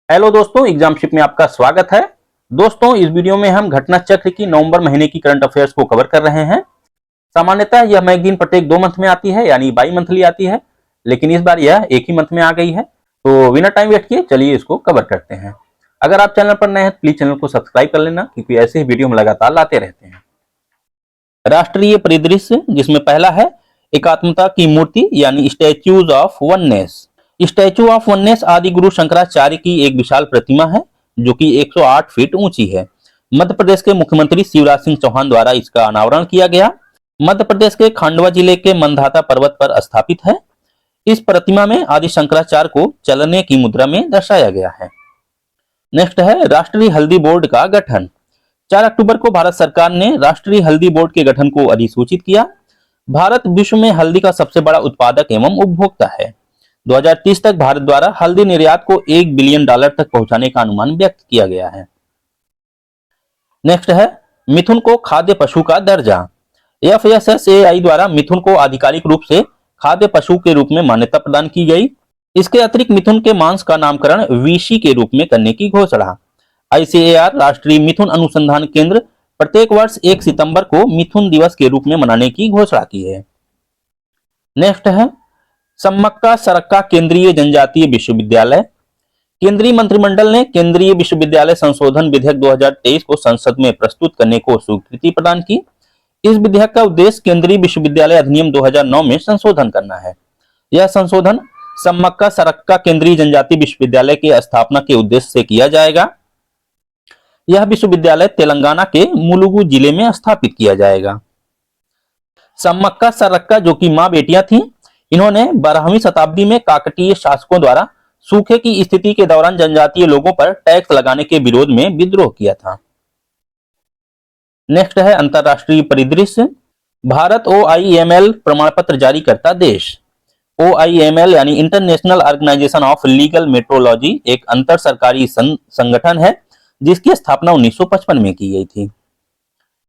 Hello दोस्तों, एग्जामशिप में आपका स्वागत है। दोस्तों, इस वीडियो में हम घटना चक्र की नवंबर महीने की करंट अफेयर्स को कवर कर रहे हैं। सामान्यतः यह मैगजीन प्रत्येक 2 मंथ में आती है, यानी बाई मंथली आती है, लेकिन इस बार यह एक ही मंथ में आ गई है। तो बिना टाइम वेस्ट किए चलिए इसको कवर करते हैं। अगर आप चैनल पर नए हैं प्लीज चैनल को सब्सक्राइब कर लेना, क्योंकि ऐसे ही वीडियो हम लगातार लाते रहते हैं। राष्ट्रीय परिदृश्य, जिसमें पहला है एकात्मता की मूर्ति यानी statues of oneness. Statue of oneness आदि गुरु शंकराचार्य की एक विशाल प्रतिमा है जो कि 108 फीट ऊंची है। मध्य प्रदेश के मुख्यमंत्री शिवराज सिंह चौहान द्वारा इसका अनावरण किया गया। मध्य प्रदेश के खंडवा जिले के मंधाता पर्वत पर स्थापित है। इस प्रतिमा में आदि शंकराचार्य को चलने की मुद्रा में दर्शाया गया है। नेक्स्ट है राष्ट्रीय हल्दी बोर्ड का गठन। 4 अक्टूबर को भारत सरकार ने राष्ट्रीय हल्दी बोर्ड के गठन को अधिसूचित किया। भारत विश्व में हल्दी का सबसे बड़ा उत्पादक एवं उपभोक्ता है। 2030 तक भारत द्वारा हल्दी निर्यात को $1 बिलियन तक पहुंचाने का अनुमान व्यक्त किया गया है। नेक्स्ट है मिथुन को खाद्य पशु का दर्जा। FSSAI द्वारा मिथुन को आधिकारिक रूप से खाद्य पशु के रूप में मान्यता प्रदान की गई। इसके अतिरिक्त मिथुन के मांस का नामकरण वीशी के रूप में करने की घोषणा। ICAR राष्ट्रीय मिथुन अनुसंधान केंद्र प्रत्येक वर्ष 1 सितंबर को मिथुन दिवस के रूप में मनाने की घोषणा की है। नेक्स्ट है सम्मक्का सरक्का केंद्रीय जनजातीय विश्वविद्यालय। केंद्रीय मंत्रिमंडल ने केंद्रीय विश्वविद्यालय संशोधन विधेयक 2023 को संसद में प्रस्तुत करने को स्वीकृति प्रदान की। इस विधेयक का उद्देश्य केंद्रीय विश्वविद्यालय अधिनियम 2009 में संशोधन करना है। यह संशोधन सम्मक्का सरक्का केंद्रीय जनजातीय विश्वविद्यालय की स्थापना के उद्देश्य से किया जाएगा। यह विश्वविद्यालय तेलंगाना के मुलुगु जिले में स्थापित किया जाएगा। सम्मक्का सरक्का जो कि मां बेटियां थीं, इन्होंने 12वीं शताब्दी में काकतीय शासकों द्वारा सूखे की स्थिति के दौरान जनजातीय लोगों पर टैक्स लगाने के विरोध में विद्रोह किया था। नेक्स्ट है अंतरराष्ट्रीय परिदृश्य। भारत OIML प्रमाण पत्र जारी करता देश। OIML यानी international organisation of legal metrology एक अंतर सरकारी संगठन है जिसकी स्थापना 1955 में की गई थी।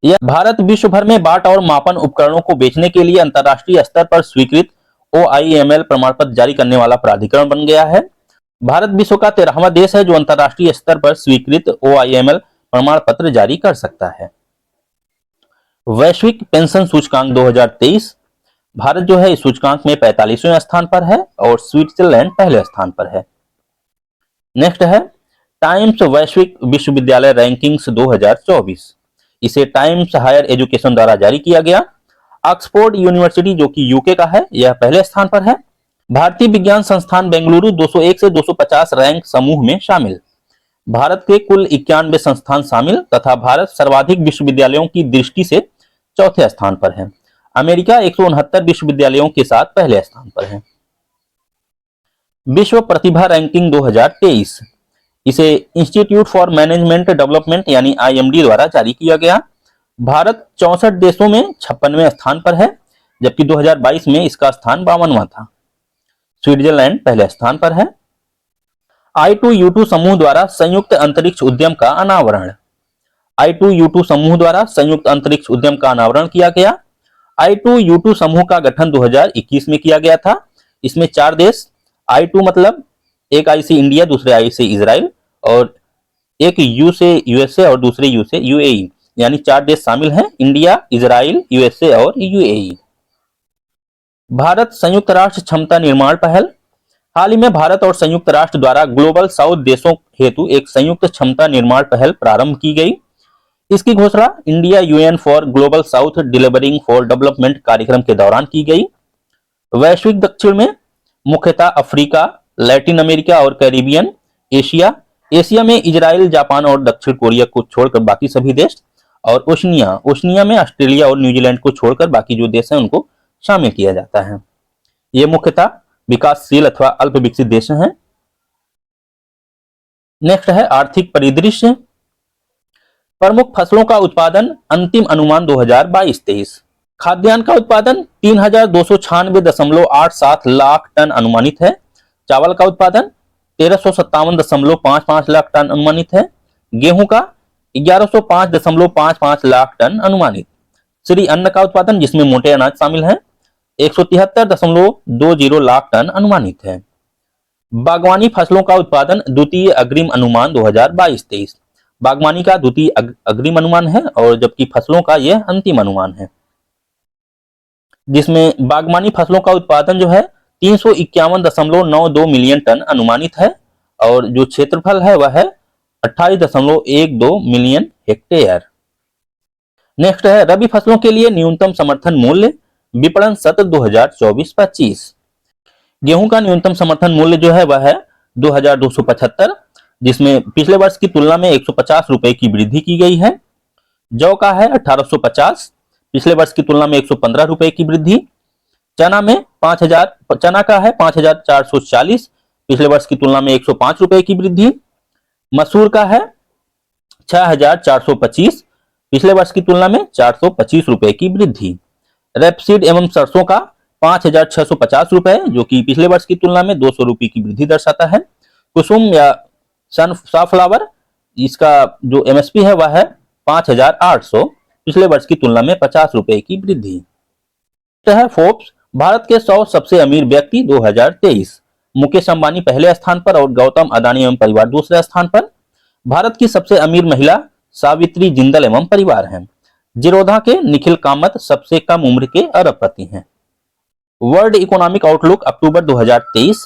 यह भारत विश्व भर में बाट और मापन उपकरणों को बेचने के लिए अंतरराष्ट्रीय स्तर पर स्वीकृत OIML प्रमाण पत्र जारी करने वाला प्राधिकरण बन गया है। भारत विश्व का 13वां देश है जो अंतरराष्ट्रीय स्तर पर स्वीकृत OIML प्रमाण पत्र जारी कर सकता है। वैश्विक पेंशन सूचकांक 2023। भारत जो है इस सूचकांक में 45वें स्थान पर है और स्विट्जरलैंड पहले स्थान पर है। नेक्स्ट है टाइम्स वैश्विक विश्वविद्यालय रैंकिंग्स 2024। इसे टाइम्स हायर एजुकेशन द्वारा जारी किया गया। ऑक्सफोर्ड यूनिवर्सिटी जो कि यूके का है, यह पहले स्थान पर है। भारतीय विज्ञान संस्थान बेंगलुरु 201 से 250 रैंक समूह में शामिल। भारत के कुल 91 संस्थान शामिल तथा भारत सर्वाधिक विश्वविद्यालयों की दृष्टि से चौथे स्थान पर है। अमेरिका 169 विश्वविद्यालयों के साथ पहले स्थान पर है। विश्व प्रतिभा रैंकिंग 2023। इसे इंस्टीट्यूट फॉर मैनेजमेंट डेवलपमेंट यानी IMD द्वारा जारी किया गया। भारत 64 देशों में 56वें स्थान पर है, जबकि 2022 में इसका स्थान 52वां था। स्विट्जरलैंड पहले स्थान पर है। I2U2 समूह द्वारा संयुक्त अंतरिक्ष उद्यम का अनावरण। I2U2 समूह द्वारा संयुक्त अंतरिक्ष उद्यम का अनावरण किया गया। I2U2 समूह का गठन 2021 में किया गया था। इसमें 4 देश, I2 मतलब एक I से इंडिया, दूसरे I से इजराइल और एक U से USA और दूसरे U से UAE, यानी 4 देश शामिल हैं, इंडिया, इजराइल, USA और UAE। भारत संयुक्त राष्ट्र क्षमता निर्माण पहल। हाल ही में भारत और संयुक्त राष्ट्र द्वारा ग्लोबल साउथ देशों हेतु एक संयुक्त क्षमता निर्माण पहल प्रारंभ की गई। इसकी घोषणा India UN for global south delivering for development कार्यक्रम के दौरान की गई। वैश्विक दक्षिण में मुख्यतः अफ्रीका, लैटिन अमेरिका और कैरिबियन, एशिया में इजराइल, जापान और दक्षिण कोरिया को छोड़कर बाकी सभी देश, और ओशनिया में ऑस्ट्रेलिया और न्यूजीलैंड को छोड़कर बाकी जो देश हैं उनको शामिल किया जाता है। ये मुख्यतः विकासशील अथवा अल्प विकसित देश हैं। नेक्स्ट है आर्थिक परिदृश्य। प्रमुख फसलों का उत्पादन अंतिम अनुमान 2022-23। खाद्यान्न का उत्पादन 3296.87 लाख टन अनुमानित है। चावल का उत्पादन 1357.55 लाख टन अनुमानित है। गेहूं का 1105.55 लाख टन अनुमानित। श्री अन्न का उत्पादन जिसमें मोटे अनाज शामिल हैं 173.20 लाख टन अनुमानित है। बागवानी फसलों का उत्पादन द्वितीय अग्रिम अनुमान 2022-23। बागवानी का द्वितीय अग्रिम अनुमान है और जबकि फसलों का यह अंतिम अनुमान है, जिसमें बागवानी फसलों का उत्पादन जो है 351.92 मिलियन टन अनुमानित है और जो क्षेत्रफल है वह है 28.12 मिलियन हेक्टेयर। नेक्स्ट है रबी फसलों के लिए न्यूनतम समर्थन मूल्य विपणन सत्र 2024-25। गेहूं का न्यूनतम समर्थन मूल्य जो है वह है 2275, जिसमें पिछले वर्ष की तुलना में 150 रुपए की वृद्धि की गई है। जौ का है 1850, पिछले वर्ष की तुलना में 115 रुपए की वृद्धि। चना में 5000, चना का है 5440, पिछले वर्ष की तुलना में 105 रुपए की वृद्धि। मसूर का है 6425, पिछले वर्ष की तुलना में 425 रुपए की वृद्धि। रेपसीड एवं सरसों का 5650 रुपए, जो कि पिछले वर्ष की तुलना में 200 रुपए की वृद्धि दर्शाता है। कुसुम या सनफ्लावर, इसका जो एमएसपी है वह है 5800, पिछले वर्ष की तुलना में 50 रुपए की वृद्धि है। फोर्ब्स भारत के 100 सबसे अमीर व्यक्ति 2023, मुकेश अंबानी पहले स्थान पर और गौतम अदानी एवं परिवार दूसरे स्थान पर। भारत की सबसे अमीर महिला सावित्री जिंदल एवं परिवार हैं। जिरोधा के निखिल कामत सबसे कम उम्र के अरबपति हैं। वर्ल्ड इकोनॉमिक आउटलुक अक्टूबर 2023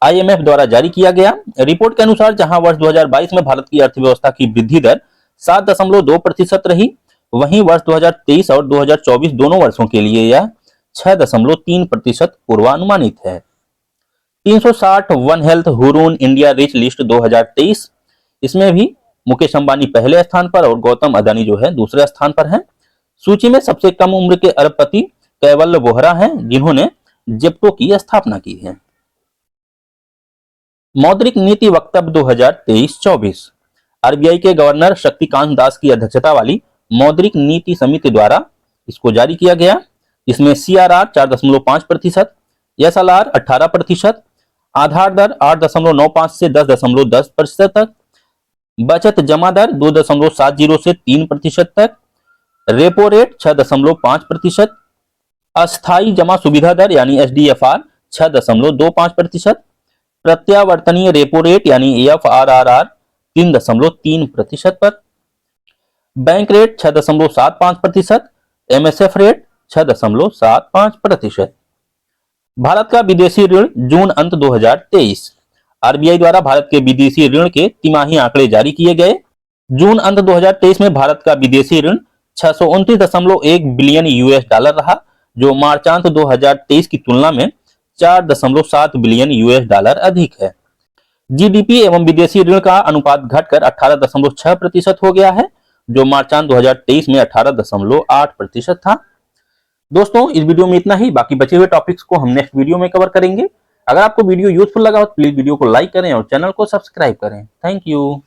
आईएमएफ द्वारा जारी किया गया। रिपोर्ट के अनुसार जहां वर्ष 2022 में भारत की अर्थव्यवस्था की वृद्धि दर 7.2% रही, वहीं वर्ष 2023 और 2024 दोनों वर्षों के लिए यह 6.3% पूर्वानुमानित है। 360 one health Hurun India rich list 2023, इसमें भी मुकेश अंबानी पहले स्थान पर और गौतम अदानी जो है दूसरे स्थान पर हैं। सूची में सबसे कम उम्र के अरबपति कैवल्य बोहरा हैं, जिन्होंने जेप्टो की स्थापना की है। मौद्रिक नीति वक्तव्य 2023-24, आरबीआई के गवर्नर शक्तिकांत दास की अध्यक्षता वाली मौद्रिक नीति समिति द्वारा इसको जारी किया गया। इसमें सीआरआर 4.5%, एसएलआर 18%, आधार दर 8.95 से 10.10% तक, बचत जमा दर 2.70 से 3% तक, रेपो रेट 6.5%, अस्थायी जमा सुविधा दर यानी एसडीएफआर 6.25%, प्रत्यावर्तनीय रेपो रेट यानी एफआरआरआर 3.3% पर, bank rate 6.75%, MSF rate 6.75%। Bharat का विदेशी ऋण जून अंत 2023, आरबीआई द्वारा भारत के विदेशी ऋण के तिमाही आंकड़े जारी किए गए। जून अंत 2023 में भारत का विदेशी ऋण 629.1 बिलियन यूएस डॉलर रहा, जो मार्चांत 2023 की तुलना में 4.7 बिलियन यूएस डॉलर अधिक है। जीडीपी एवं विदेशी ऋण का अनुपात घटकर 18.6% हो गया है, जो मार्चांत 2023 में 18.8% था। दोस्तों इस वीडियो में इतना ही, बाकी बचे हुए टॉपिक्स को हम नेक्स्ट वीडियो में कवर करेंगे। अगर आपको वीडियो यूजफुल लगा हो तो प्लीज वीडियो को लाइक करें और चैनल को सब्सक्राइब करें। Thank you.